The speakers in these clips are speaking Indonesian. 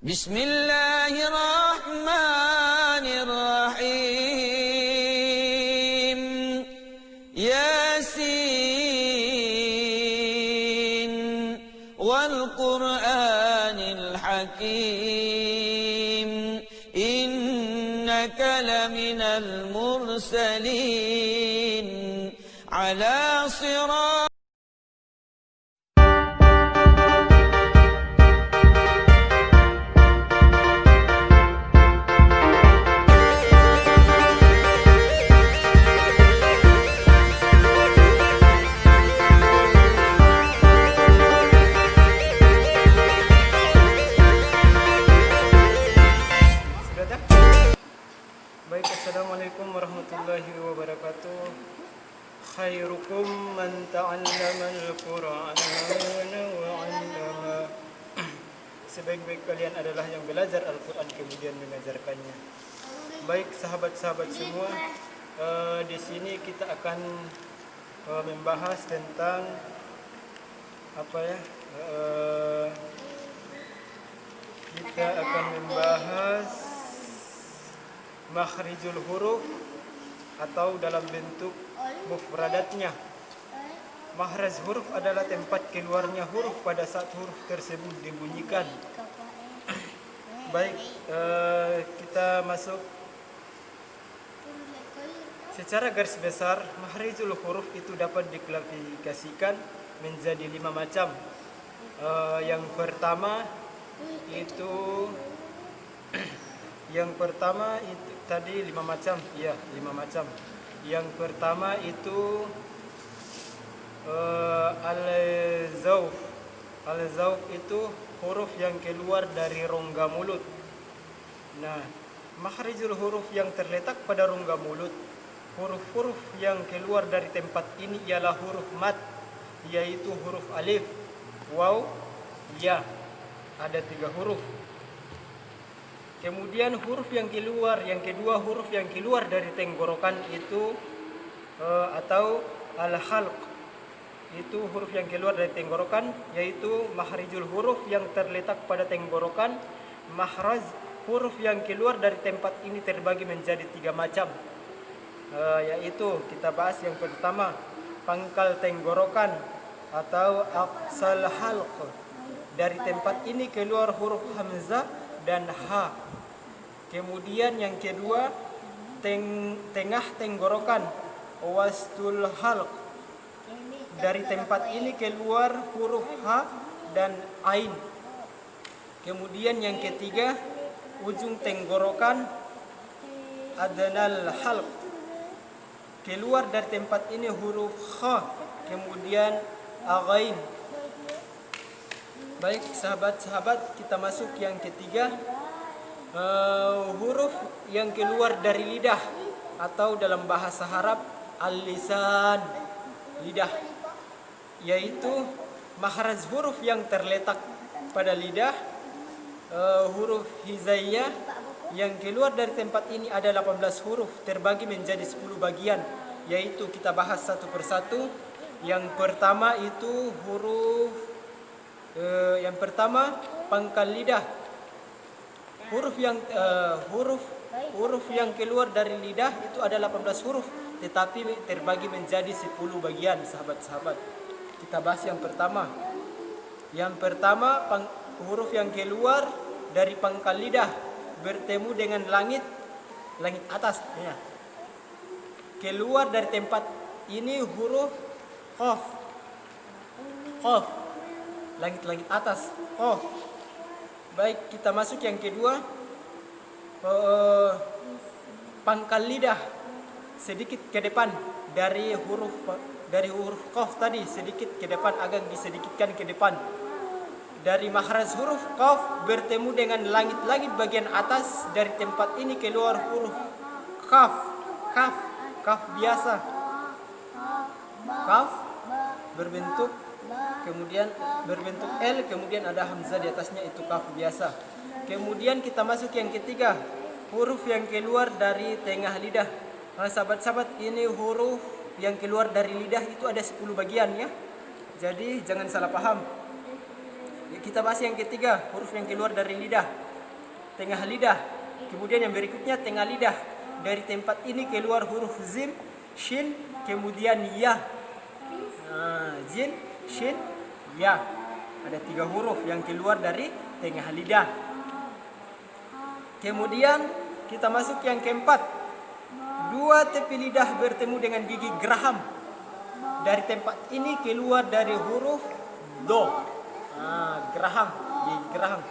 Bismillahirrahmanirrahim. Yasin wal Qur'anil Hakim. Innaka laminal mursalin ala sirat. Baik, assalamualaikum warahmatullahi wabarakatuh. Khairukum man ta'allama al-Qur'ana wa 'allama. Sebaik-baik kalian adalah yang belajar Al-Quran kemudian mengajarkannya. Baik sahabat-sahabat semua, di sini kita akan membahas tentang kita akan membahas makhrijul huruf atau dalam bentuk mufradatnya. Makhraj huruf adalah tempat keluarnya huruf pada saat huruf tersebut dibunyikan. Baik, kita masuk secara garis besar. Makhrijul huruf itu dapat diklasifikasikan menjadi 5 macam. Yang pertama itu tadi 5 macam. Iya, 5 macam. Yang pertama itu al-zawf. Al-zawf itu huruf yang keluar dari rongga mulut. Nah, makhrijul huruf yang terletak pada rongga mulut, huruf-huruf yang keluar dari tempat ini ialah huruf mad, yaitu huruf alif, waw, ya. Ada 3 huruf. Kemudian huruf yang kedua huruf yang keluar dari tenggorokan itu atau al-halq. Itu huruf yang keluar dari tenggorokan, yaitu makhrijul huruf yang terletak pada tenggorokan. Makhraj huruf yang keluar dari tempat ini terbagi menjadi 3 macam. Yaitu kita bahas yang pertama, pangkal tenggorokan atau aqsal halq. Dari tempat ini keluar huruf hamzah dan ha. Kemudian yang kedua, tengah tenggorokan, wastul halq. Dari tempat ini keluar huruf ha dan ain. Kemudian yang ketiga, ujung tenggorokan, adnal halq. Keluar dari tempat ini huruf kha, kemudian aghain. Baik sahabat-sahabat, kita masuk yang ketiga, huruf yang keluar dari lidah atau dalam bahasa Arab al-lisan, lidah, yaitu makhraj huruf yang terletak pada lidah. Huruf hizaiyah yang keluar dari tempat ini ada 18 huruf terbagi menjadi 10 bagian, yaitu kita bahas satu persatu. Yang pertama itu pangkal lidah. Huruf yang keluar dari lidah itu ada 18 huruf, tetapi terbagi menjadi 10 bagian, sahabat-sahabat. Kita bahas yang pertama. Yang pertama, huruf yang keluar dari pangkal lidah bertemu dengan langit atas. Ya. Keluar dari tempat ini huruf qaf. Qaf. Langit atas. Qaf. Baik, kita masuk yang kedua. Pangkal lidah sedikit ke depan dari huruf qaf tadi, sedikit ke depan, agak disedikitkan ke depan. Dari makhraj huruf qaf bertemu dengan langit bagian atas. Dari tempat ini keluar huruf kaf. Kaf biasa. Kaf berbentuk L, kemudian ada hamzah di atasnya, itu kaf biasa. Kemudian kita masuk yang ketiga, huruf yang keluar dari tengah lidah. Nah, sahabat-sahabat, ini huruf yang keluar dari lidah itu ada 10 bagian ya. Jadi jangan salah paham. Kita bahas yang ketiga, huruf yang keluar dari lidah. tengah lidah. Kemudian yang berikutnya tengah lidah. Dari tempat ini keluar huruf zin, shin, kemudian ya. Zin, shin, ya. Ada 3 huruf yang keluar dari tengah lidah. Kemudian kita masuk yang keempat. 2 tepi lidah bertemu dengan gigi geraham. Dari tempat ini keluar dari huruf do. Geraham, gigi geraham.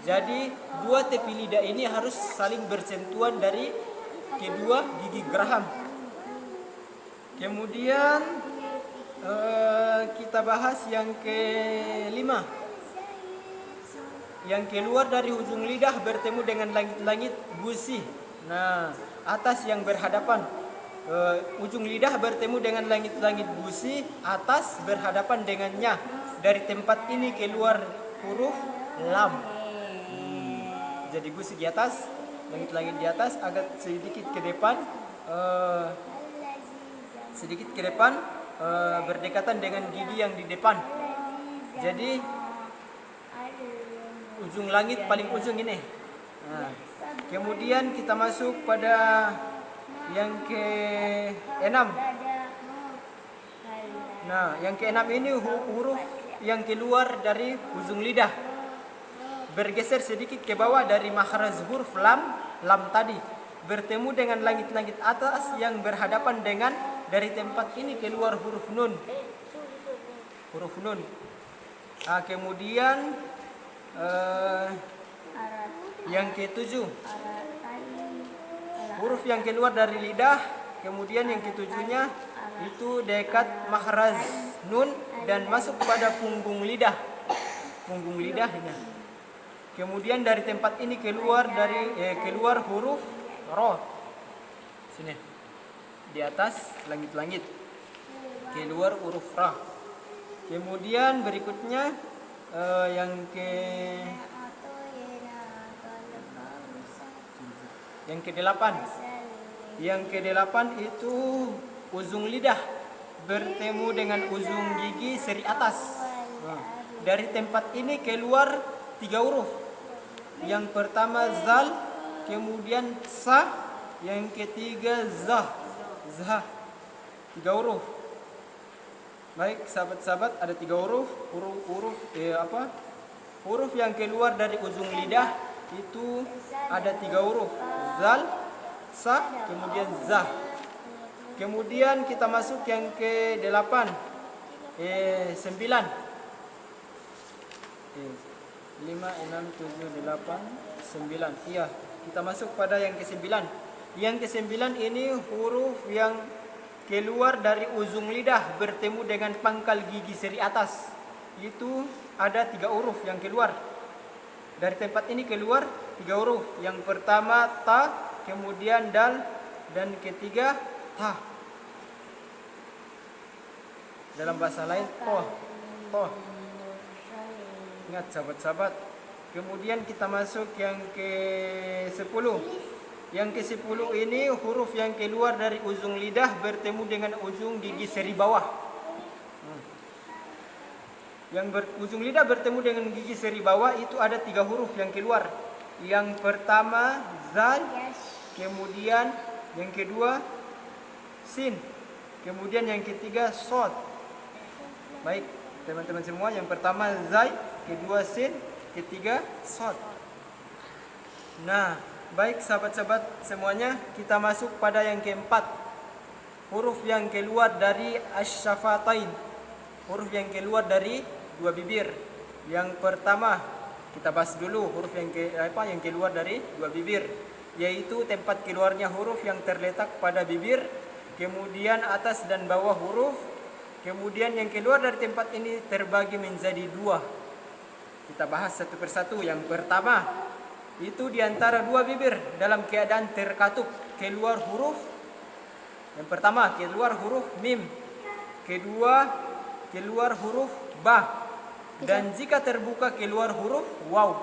Jadi 2 tepi lidah ini harus saling bersentuhan dari kedua gigi geraham. Kemudian kita bahas yang kelima. Yang keluar dari ujung lidah bertemu dengan langit-langit gusi. Nah, atas yang berhadapan. Ujung lidah bertemu dengan langit-langit gusi, atas berhadapan dengannya. Dari tempat ini keluar huruf lam. Jadi gusi di atas, langit-langit di atas, agak sedikit ke depan, berdekatan dengan gigi yang di depan. Jadi ujung langit paling ujung ini. Kemudian kita masuk pada yang ke-6. Nah, yang ke-6 ini huruf yang keluar dari ujung lidah. Bergeser sedikit ke bawah dari makhraj huruf lam tadi. Bertemu dengan langit-langit atas yang berhadapan dengan, dari tempat ini keluar huruf nun. Huruf nun. Kemudian yang ke-7. Huruf yang keluar dari lidah. Kemudian yang ke-7-nya itu dekat makhraj nun dan masuk pada punggung lidah. Punggung lidah ini. Kemudian dari tempat ini keluar huruf ro. Sini. Di atas langit-langit. Keluar huruf ra. Kemudian berikutnya yang ke-8. Yang ke-8 itu ujung lidah bertemu dengan ujung gigi seri atas. Dari tempat ini keluar 3 huruf. Yang pertama zal, kemudian sa, yang ketiga zah. 3 huruf. Baik, sahabat-sahabat, ada 3 huruf. Huruf yang keluar dari ujung lidah itu ada 3 huruf. Zal, sa, kemudian zah. Kemudian kita masuk yang ke-8. 9. 5, 6, 7, 8, 9. Iya, kita masuk pada yang ke-9. Yang ke-9 ini huruf yang keluar dari ujung lidah bertemu dengan pangkal gigi seri atas. Itu ada 3 huruf yang keluar. Dari tempat ini keluar 3 huruf. Yang pertama ta, kemudian dal, dan ketiga ta. Dalam bahasa lain toh. Ingat sahabat-sahabat. Kemudian kita masuk yang ke-10. Yang ke-10 ini huruf yang keluar dari ujung lidah bertemu dengan ujung gigi seri bawah. Ujung lidah bertemu dengan gigi seri bawah itu ada 3 huruf yang keluar. Yang pertama zal, kemudian yang kedua sin, kemudian yang ketiga sod. Baik teman-teman semua, yang pertama zai, kedua sin, ketiga sod. Nah, baik sahabat-sahabat semuanya, kita masuk pada yang keempat. Huruf yang keluar dari asy-syafatain. Huruf yang keluar dari 2 bibir. Yang pertama kita bahas dulu huruf yang keluar dari 2 bibir, yaitu tempat keluarnya huruf yang terletak pada bibir, kemudian atas dan bawah huruf. Kemudian yang keluar dari tempat ini terbagi menjadi 2. Kita bahas satu persatu. Yang pertama itu di antara 2 bibir dalam keadaan terkatup keluar huruf. Yang pertama keluar huruf mim, kedua keluar huruf ba, dan jika terbuka keluar huruf waw.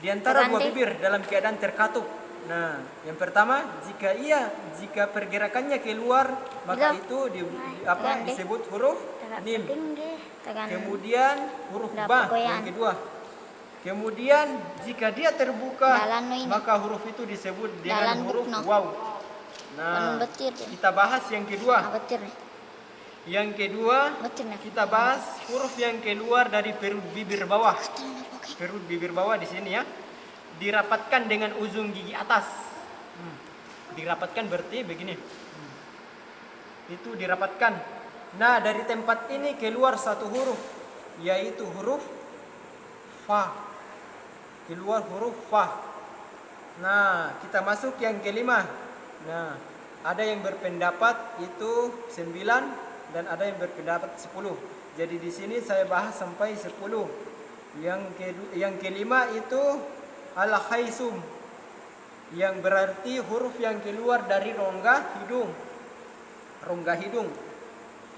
Di antara 2 bibir dalam keadaan terkatup. Nah, yang pertama jika pergerakannya keluar maka itu disebut huruf mim. Kemudian huruf ba yang kedua. Kemudian jika dia terbuka, Dalan no ini. maka huruf itu disebut dengan Dalan huruf bukno. waw. Anong Nah, betir deh? kita bahas yang kedua. Betir nih. Yang kedua, Betir nih. kita bahas huruf yang keluar dari perut bibir bawah. Oke. Perut bibir bawah di sini ya, dirapatkan dengan ujung gigi atas. Dirapatkan berarti begini. Itu dirapatkan. Nah, dari tempat ini keluar satu huruf, yaitu huruf fa. Keluar huruf fa. Nah, kita masuk yang kelima. Nah, ada yang berpendapat itu 9 dan ada yang berpendapat 10. Jadi di sini saya bahas sampai 10. Yang kelima itu al-khaisum, yang berarti huruf yang keluar dari rongga hidung. Rongga hidung.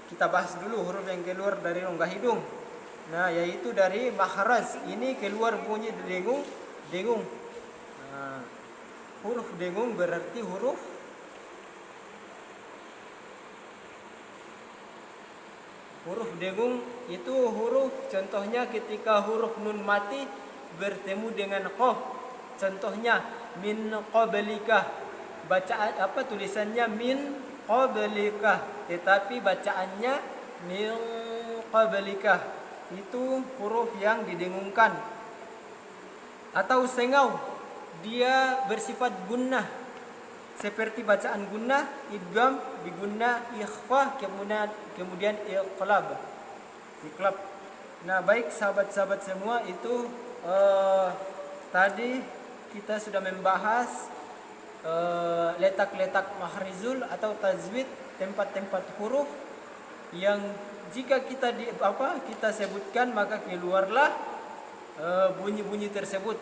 Kita bahas dulu huruf yang keluar dari rongga hidung. Nah, yaitu dari makhraj. Ini keluar bunyi dengung, dengung. Nah, huruf dengung berarti huruf dengung itu huruf, contohnya ketika huruf nun mati bertemu dengan qaf. Contohnya min qablika. Bacaan apa tulisannya min qablika, tetapi bacaannya min qablika. Itu huruf yang didengungkan. Atau sengau, dia bersifat gunnah. Seperti bacaan gunnah, idgham, bigunnah, ikhfa, kemudian iqlab. Iqlab. Nah, baik sahabat-sahabat semua, itu tadi kita sudah membahas letak-letak mahrizul atau tajwid, tempat-tempat huruf yang jika kita kita sebutkan maka keluarlah bunyi-bunyi tersebut.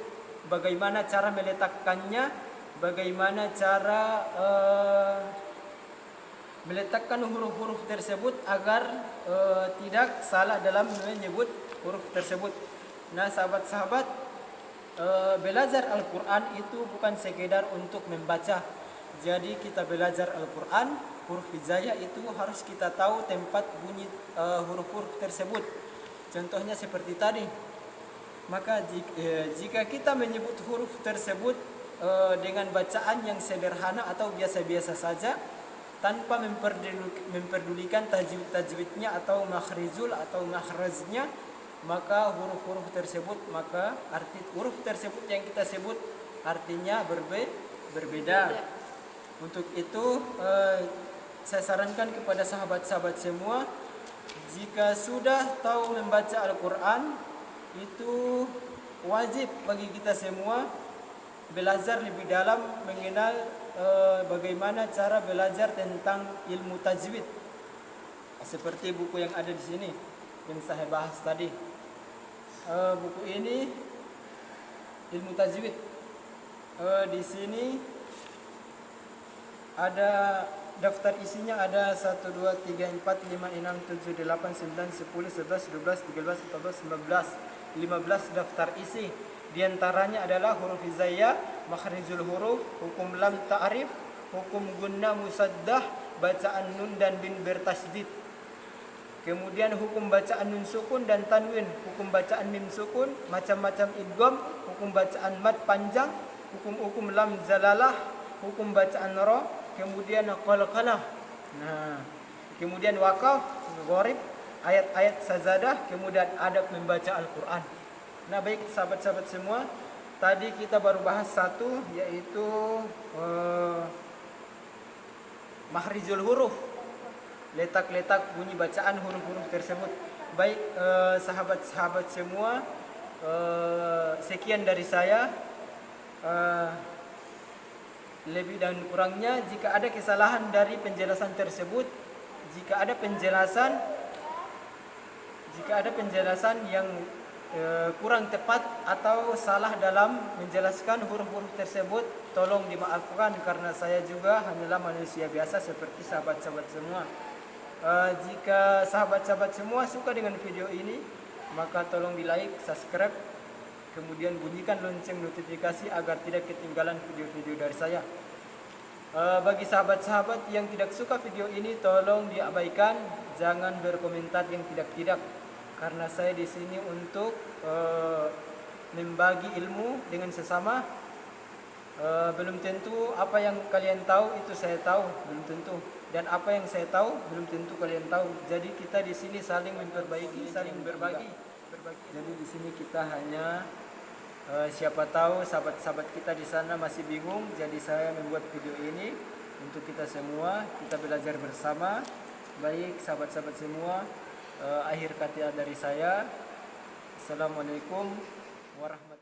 Bagaimana cara meletakkannya, bagaimana cara meletakkan huruf-huruf tersebut agar tidak salah dalam menyebut huruf tersebut. Nah, sahabat-sahabat, belajar Al-Quran itu bukan sekedar untuk membaca. Jadi kita belajar Al-Quran, huruf hijaiyah itu harus kita tahu tempat bunyi huruf-huruf tersebut. Contohnya seperti tadi. Maka jika kita menyebut huruf tersebut dengan bacaan yang sederhana atau biasa-biasa saja, tanpa memperdulikan tajwidnya atau makhrizul atau makhrajnya, maka huruf-huruf tersebut, maka arti huruf tersebut yang kita sebut artinya berbeda. Untuk itu saya sarankan kepada sahabat-sahabat semua, jika sudah tahu membaca Al-Quran, itu wajib bagi kita semua belajar lebih dalam, mengenal bagaimana cara belajar tentang ilmu tajwid. Seperti buku yang ada di sini yang saya bahas tadi. Buku ini ilmu tajwid. Di sini ada daftar isinya, ada 1 2 3 4 5 6 7 8 9 10 11 12 13 14 15 daftar isi. Di antaranya adalah huruf hijaiyah, makhrijul huruf, hukum lam ta'rif, hukum gunnah musaddah, bacaan nun dan bin bertasydid. Kemudian hukum bacaan nun sukun dan tanwin, hukum bacaan mim sukun, macam-macam idgham, hukum bacaan mad panjang, hukum lam zalalah, hukum bacaan ra, kemudian qalqalah. Nah, kemudian waqaf, gharib, ayat-ayat sajadah, kemudian adab membaca Al-Quran. Nah, baik sahabat-sahabat semua, tadi kita baru bahas satu, yaitu mahrizul huruf, letak-letak bunyi bacaan huruf-huruf tersebut. Baik sahabat-sahabat semua, sekian dari saya. Lebih dan kurangnya, jika ada kesalahan dari penjelasan tersebut, jika ada penjelasan yang kurang tepat atau salah dalam menjelaskan huruf-huruf tersebut, tolong dimaafkan, karena saya juga hanyalah manusia biasa seperti sahabat-sahabat semua. Jika sahabat-sahabat semua suka dengan video ini, maka tolong di like, subscribe, kemudian bunyikan lonceng notifikasi agar tidak ketinggalan video-video dari saya. Bagi sahabat-sahabat yang tidak suka video ini, tolong diabaikan, jangan berkomentar yang tidak-tidak, karena saya di sini untuk membagi ilmu dengan sesama. Belum tentu apa yang kalian tahu itu saya tahu, belum tentu. Dan apa yang saya tahu belum tentu kalian tahu. Jadi kita di sini saling memperbaiki, saling berbagi. Jadi di sini kita hanya siapa tahu sahabat-sahabat kita di sana masih bingung. Jadi saya membuat video ini untuk kita semua, kita belajar bersama. Baik sahabat-sahabat semua, akhir kata dari saya. Assalamualaikum warahmatullahi wabarakatuh.